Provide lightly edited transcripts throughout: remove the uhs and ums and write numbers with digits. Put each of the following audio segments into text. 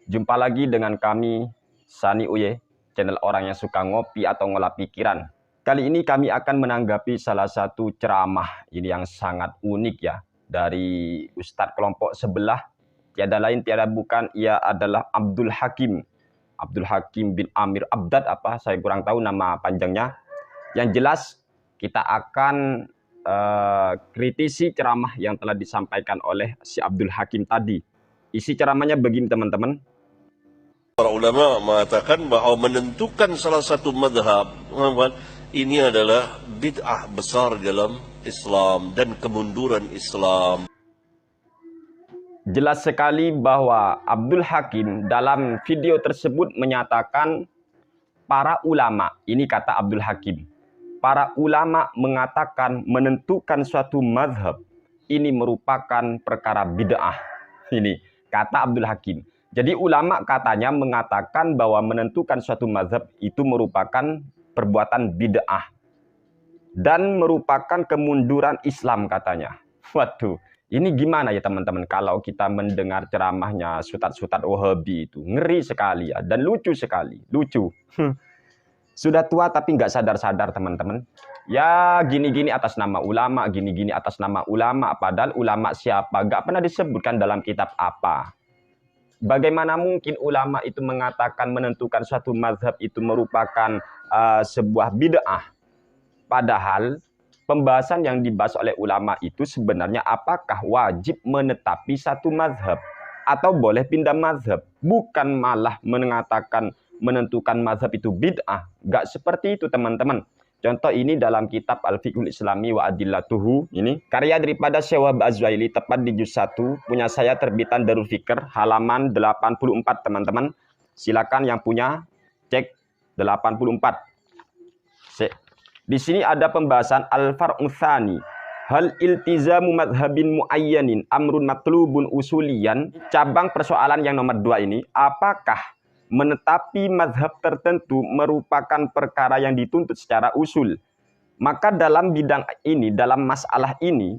Jumpa lagi dengan kami, Sani Uye, channel orang yang suka ngopi atau ngolah pikiran. Kali ini kami akan menanggapi salah satu ceramah ini yang sangat unik ya, dari Ustadz kelompok sebelah. Tiada lain tiada bukan, ia adalah Abdul Hakim. Abdul Hakim bin Amir Abdad apa, saya kurang tahu nama panjangnya. Yang jelas kita akan kritisi ceramah yang telah disampaikan oleh si Abdul Hakim tadi. Isi ceramahnya begini teman-teman. Para ulama mengatakan bahwa menentukan salah satu madhab ini adalah bid'ah besar dalam Islam dan kemunduran Islam. Jelas sekali bahwa Abdul Hakim dalam video tersebut menyatakan para ulama, ini kata Abdul Hakim, para ulama mengatakan menentukan suatu madhab ini merupakan perkara bid'ah. Ini kata Abdul Hakim. Jadi ulama katanya mengatakan bahwa menentukan suatu mazhab itu merupakan perbuatan bid'ah dan merupakan kemunduran Islam katanya. Waduh, ini gimana ya teman-teman kalau kita mendengar ceramahnya Ustadz Wahabi itu. Ngeri sekali ya dan lucu sekali, lucu. Sudah tua tapi nggak sadar-sadar teman-teman. Ya gini-gini atas nama ulama, gini-gini atas nama ulama. Padahal ulama siapa? Nggak pernah disebutkan dalam kitab apa. Bagaimana mungkin ulama itu mengatakan menentukan suatu mazhab itu merupakan sebuah bid'ah? Padahal pembahasan yang dibahas oleh ulama itu sebenarnya apakah wajib menetapi satu mazhab atau boleh pindah mazhab? Bukan malah mengatakan menentukan mazhab itu bid'ah. Gak seperti itu teman-teman. Contoh ini dalam kitab Al-Fiqhul Islami wa Adillatuhu. Ini karya daripada Syekh Wahab Az-Zuhaili, tepat di juz 1. Punya saya terbitan Darul Fikr, halaman 84 teman-teman. Silakan yang punya cek 84. Di sini ada pembahasan al-far'u tsani. Hal iltizamu madhabin muayyanin amrun matlubun usulian. Cabang persoalan yang nomor 2 ini, apakah menetapi mazhab tertentu merupakan perkara yang dituntut secara usul? Maka dalam bidang ini, dalam masalah ini,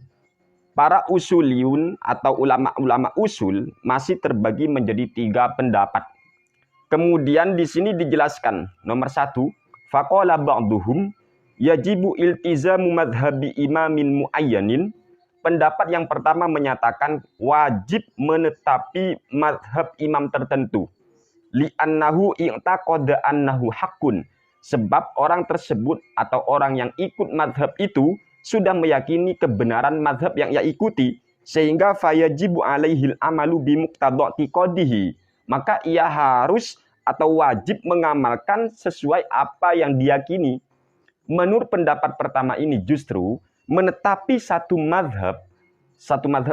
para usuliyun atau ulama-ulama usul masih terbagi menjadi 3 pendapat. Kemudian di sini dijelaskan, nomor 1, faqala ba'duhum yajibu iltizamu madhabi imamin muayyanin. Pendapat yang pertama menyatakan wajib menetapi mazhab imam tertentu. Li'annahu i'taqada annahu haqqun. Sebab orang tersebut atau orang yang ikut mazhab itu sudah meyakini kebenaran mazhab yang ia ikuti, sehingga fayajibu alaihil amalu bimuqtadatiqadihi. Maka ia harus atau wajib mengamalkan sesuai apa yang diyakini. Menurut pendapat pertama ini justru menetapi satu mazhab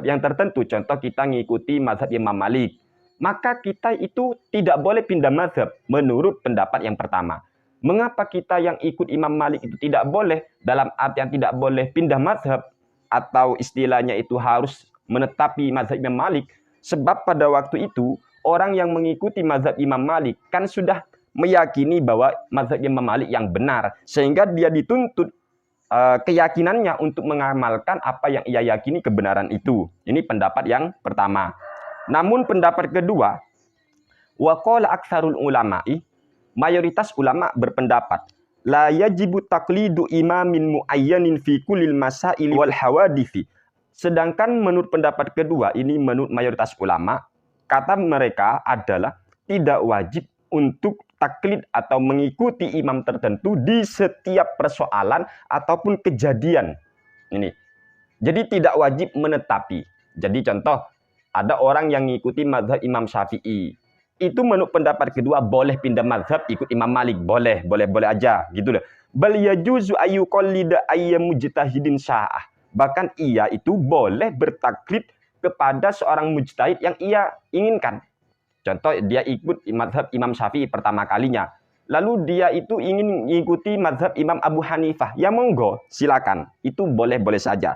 yang tertentu. Contoh kita ngikuti mazhab Imam Malik, maka kita itu tidak boleh pindah mazhab menurut pendapat yang pertama. Mengapa kita yang ikut Imam Malik itu tidak boleh? Dalam artian tidak boleh pindah mazhab atau istilahnya itu harus menetapi mazhab Imam Malik. Sebab pada waktu itu orang yang mengikuti mazhab Imam Malik kan sudah meyakini bahwa mazhab Imam Malik yang benar, sehingga dia dituntut keyakinannya untuk mengamalkan apa yang ia yakini kebenaran itu. Ini pendapat yang pertama. Namun pendapat kedua, waqala aktsarul ulama'i, mayoritas ulama berpendapat la yajibu taqlidu imamin muayyanin fi kullil masail wal hawadithi. Sedangkan menurut pendapat kedua ini, menurut mayoritas ulama, kata mereka adalah tidak wajib untuk taklid atau mengikuti imam tertentu di setiap persoalan ataupun kejadian. Ini. Jadi tidak wajib menetapi. Jadi contoh, ada orang yang mengikuti mazhab Imam Syafi'i. Itu menurut pendapat kedua boleh pindah mazhab ikut Imam Malik, boleh aja gitu loh. Bal yajuzu ayyuqallida ayyamu mujtahidin sya'ah. Bahkan ia itu boleh bertaklid kepada seorang mujtahid yang ia inginkan. Contoh dia ikut mazhab Imam Syafi'i pertama kalinya. Lalu dia itu ingin mengikuti mazhab Imam Abu Hanifah. Ya monggo, silakan. Itu boleh-boleh saja.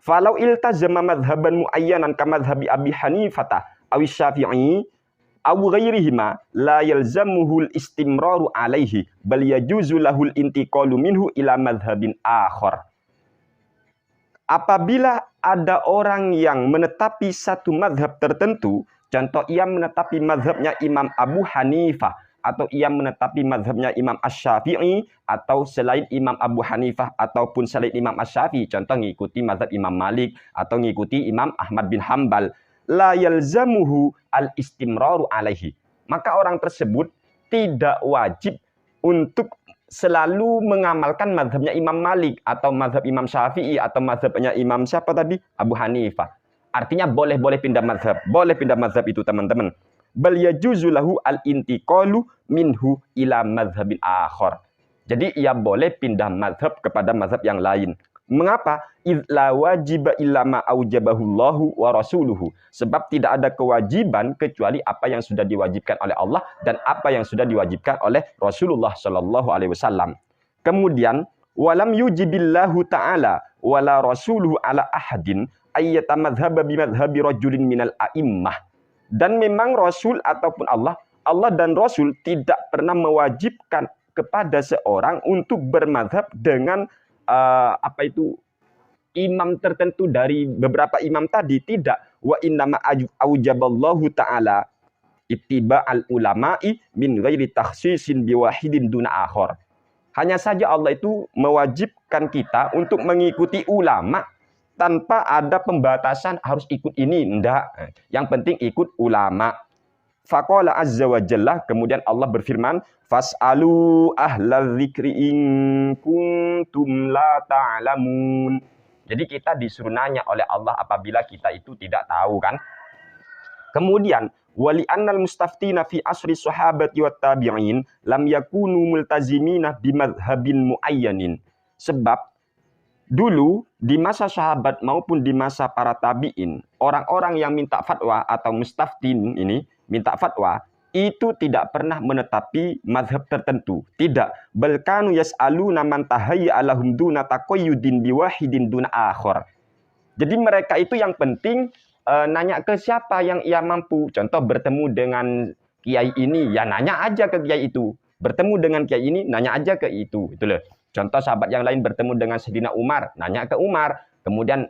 Falau iltazama madhaban muayyanan ka madhabi Abi Hanifata aw Syafi'i aw ghairihima la yalzamuhul istimraru alaihi bal yajuzu lahul intiqalu minhu ila madhabin akhar. Apabila ada orang yang menetapi satu madhab tertentu, Contoh, ia menetapi mazhabnya Imam Abu Hanifah, atau ia menetapi mazhabnya Imam Asy-Syafi'i, atau selain Imam Abu Hanifah ataupun selain Imam Asy-Syafi'i, contoh ngikuti mazhab Imam Malik atau ngikuti Imam Ahmad bin Hambal, la yalzamuhu al-istimraru alaihi. Maka orang tersebut tidak wajib untuk selalu mengamalkan mazhabnya Imam Malik atau mazhab Imam Syafi'i atau mazhabnya Imam siapa tadi? Abu Hanifah. Artinya boleh pindah mazhab. Boleh pindah mazhab itu teman-teman. Bal yajuzu lahu al-intiqalu minhu ila mazhabin akhar. Jadi ia boleh pindah mazhab kepada mazhab yang lain. Mengapa? La wajiba illa ma aujabahullahu wa rasuluhu. Sebab tidak ada kewajiban kecuali apa yang sudah diwajibkan oleh Allah dan apa yang sudah diwajibkan oleh Rasulullah sallallahu alaihi wasallam. Kemudian walam yujibillahu ta'ala wala rasuluhu ala ahadin ayyata madhhaba bimadhhabi rajulin minal a'immah. Dan memang Rasul ataupun Allah dan Rasul tidak pernah mewajibkan kepada seorang untuk bermadhab dengan imam tertentu dari beberapa imam tadi. Tidak. Wa innama aujaballahu ta'ala ittiba'al ulama'i min ghairi takhsisin biwahidin duna akhar. Hanya saja Allah itu mewajibkan kita untuk mengikuti ulama tanpa ada pembatasan harus ikut ini, enggak. Yang penting ikut ulama. Faqala azza wa jalla, kemudian Allah berfirman, fas'alu ahlal dzikri in kuntum la ta'lamun. Jadi kita disuruh nanya oleh Allah apabila kita itu tidak tahu kan. Kemudian wali annal mustaftina fi asri sahabati wat tabi'in lam yakunu multazimina bimadhhabin muayyanin. Sebab dulu di masa sahabat maupun di masa para tabi'in, orang-orang yang minta fatwa atau mustaftin ini minta fatwa itu tidak pernah menetapi mazhab tertentu. Tidak. Balkanu yas'aluna man tahayya alahum duna taqayyudin biwahidin duna akhar. Jadi mereka itu yang penting nanya ke siapa yang ia mampu. Contoh bertemu dengan kiai ini, ya nanya aja ke kiai itu. Bertemu dengan kiai ini, nanya aja ke itu. Itu loh. Contoh sahabat yang lain bertemu dengan Sayyidina Umar, nanya ke Umar. Kemudian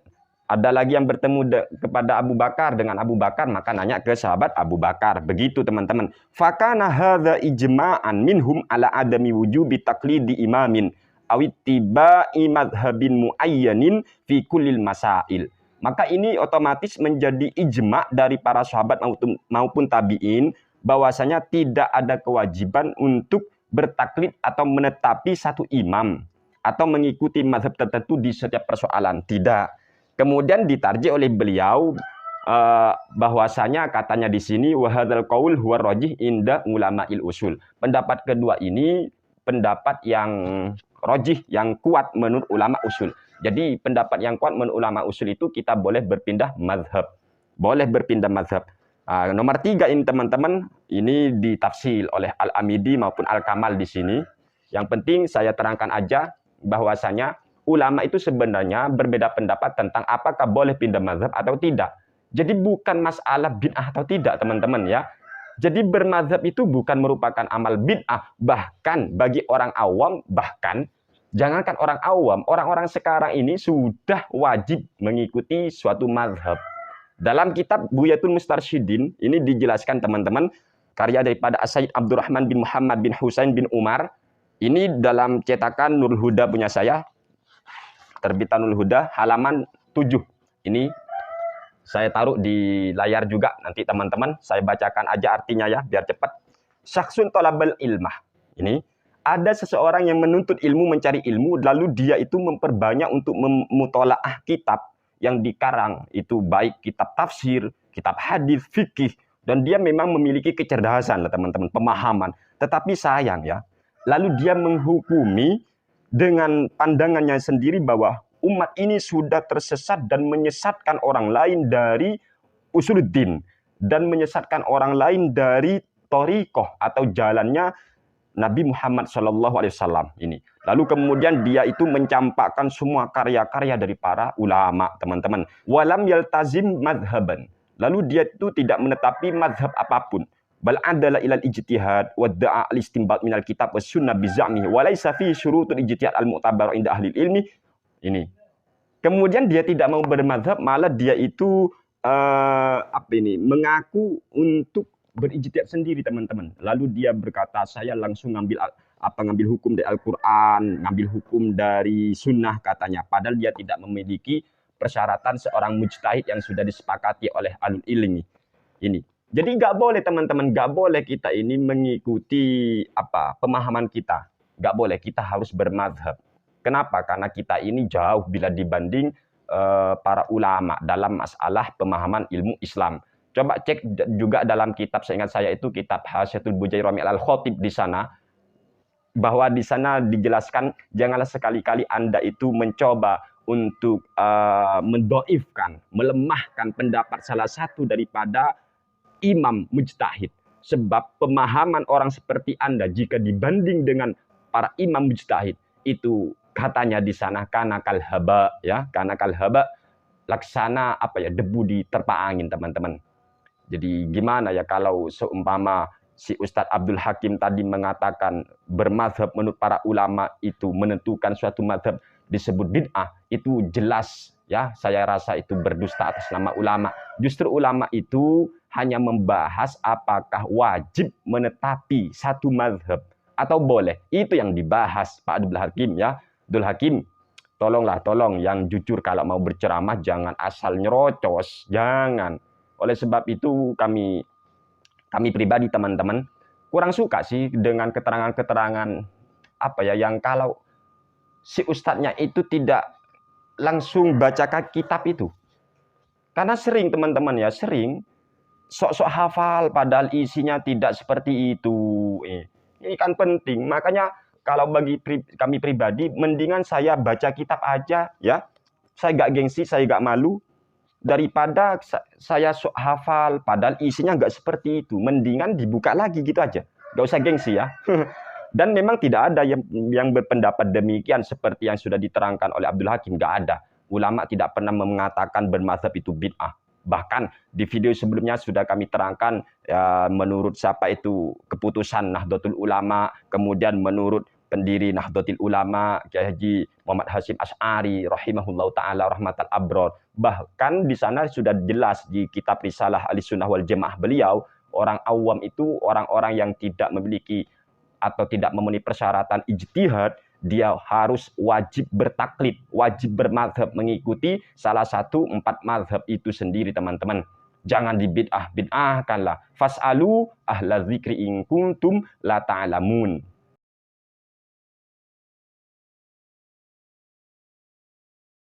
ada lagi yang bertemu kepada Abu Bakar dengan Abu Bakar, maka nanya ke sahabat Abu Bakar. Begitu teman-teman. Fakana hadza ijma'an minhum ala adami wujubi taqlidi imamin awittiba'i madhhabin muayyanin fi kullil masail. Maka ini otomatis menjadi ijma' dari para sahabat maupun tabi'in bahwasanya tidak ada kewajiban untuk bertaklid atau menetapi satu imam atau mengikuti mazhab tertentu di setiap persoalan. Tidak. Kemudian ditarjih oleh beliau bahwasanya katanya di sini wahadzal qaul huwa rajih inda ulama'il usul. Pendapat kedua ini pendapat yang rajih, yang kuat menurut ulama usul. Jadi pendapat yang kuat menurut ulama usul itu kita boleh berpindah mazhab. Boleh berpindah mazhab. Nomor 3 ini teman-teman, ini ditafsir oleh Al-Amidi maupun Al-Kamal di sini. Yang penting saya terangkan aja bahwasanya ulama itu sebenarnya berbeda pendapat tentang apakah boleh pindah mazhab atau tidak. Jadi bukan masalah bid'ah atau tidak teman-teman ya. Jadi bermazhab itu bukan merupakan amal bid'ah. Bahkan bagi orang awam, jangankan orang awam, orang-orang sekarang ini sudah wajib mengikuti suatu mazhab. Dalam kitab Buyatul Mustarsyidin, ini dijelaskan teman-teman, karya daripada Sayyid Abdurrahman bin Muhammad bin Husain bin Umar. Ini dalam cetakan Nurul Huda punya saya, terbitan Nurul Huda, halaman 7. Ini saya taruh di layar juga, nanti teman-teman saya bacakan aja artinya ya, biar cepat. Syakhsun talabal ilmah. Ini ada seseorang yang menuntut ilmu, mencari ilmu, lalu dia itu memperbanyak untuk memutolaah kitab yang dikarang, itu baik kitab tafsir, kitab hadis, fikih, dan dia memang memiliki kecerdasan lah teman-teman, pemahaman. Tetapi sayang ya, lalu dia menghukumi dengan pandangannya sendiri bahwa umat ini sudah tersesat dan menyesatkan orang lain dari usuluddin dan menyesatkan orang lain dari thariqah atau jalannya Nabi Muhammad SAW ini. Lalu kemudian dia itu mencampakkan semua karya-karya dari para ulama, teman-teman. Walam yaltazim madhaban. Lalu dia itu tidak menetapi madhab apapun. Bal adala ilal ijtihad wa da'a al-istinbat minal kitab was sunnah bizami wa laisa fi syurutul ijtihad al-mu'tabar inda ahli ilmi. Ini. Kemudian dia tidak mau bermadhab, malah dia itu apa ini, mengaku untuk berijtihad sendiri teman-teman. Lalu dia berkata saya langsung ngambil hukum dari Al-Quran, ngambil hukum dari Sunnah katanya. Padahal dia tidak memiliki persyaratan seorang mujtahid yang sudah disepakati oleh ahlul ilmi ini. Jadi nggak boleh teman-teman, nggak boleh kita ini mengikuti pemahaman kita. Nggak boleh, kita harus bermadhab. Kenapa? Karena kita ini jauh bila dibanding para ulama dalam masalah pemahaman ilmu Islam. Coba cek juga dalam kitab, seingat saya itu kitab Hasyatul Bujairami al-Khatib di sana, bahwa di sana dijelaskan janganlah sekali-kali Anda itu mencoba untuk mendoifkan, melemahkan pendapat salah satu daripada imam mujtahid. Sebab pemahaman orang seperti Anda jika dibanding dengan para imam mujtahid itu katanya di sana kana kalhaba, ya, kana kalhaba, laksana debu di terpa angin teman-teman. Jadi gimana ya kalau seumpama si Ustadz Abdul Hakim tadi mengatakan bermadhab menurut para ulama itu menentukan suatu madhab disebut bid'ah, itu jelas ya, saya rasa itu berdusta atas nama ulama. Justru ulama itu hanya membahas apakah wajib menetapi satu madhab atau boleh. Itu yang dibahas Pak Abdul Hakim ya. Abdul Hakim, tolong yang jujur kalau mau berceramah jangan asal nyerocos, jangan. Oleh sebab itu kami pribadi teman-teman kurang suka sih dengan keterangan-keterangan yang kalau si ustadznya itu tidak langsung bacakan kitab itu. Karena sering teman-teman ya, sering sok-sok hafal padahal isinya tidak seperti itu. Ini kan penting. Makanya kalau bagi kami pribadi, mendingan saya baca kitab aja ya. Saya gak gengsi, saya gak malu. Daripada saya sok hafal padahal isinya nggak seperti itu. Mendingan dibuka lagi gitu aja. Nggak usah gengsi ya. Dan memang tidak ada yang berpendapat demikian seperti yang sudah diterangkan oleh Abdul Hakim. Nggak ada. Ulama tidak pernah mengatakan bermadzhab itu bid'ah. Bahkan di video sebelumnya sudah kami terangkan ya, menurut siapa itu keputusan Nahdlatul Ulama, kemudian menurut pendiri Nahdlatul Ulama Kiai Haji Muhammad Hasyim Asy'ari rahimahullahu taala rahmatal abror. Bahkan di sana sudah jelas di kitab Risalah Ahlussunnah wal Jamaah beliau, orang awam itu orang-orang yang tidak memiliki atau tidak memenuhi persyaratan ijtihad, dia harus wajib bertaklid, wajib bermadhab, mengikuti salah satu 4 madhab itu sendiri teman-teman. Jangan dibid'ah-bid'ahkanlah. Fas'alu ahla dzikri in kuntum la ta'lamun.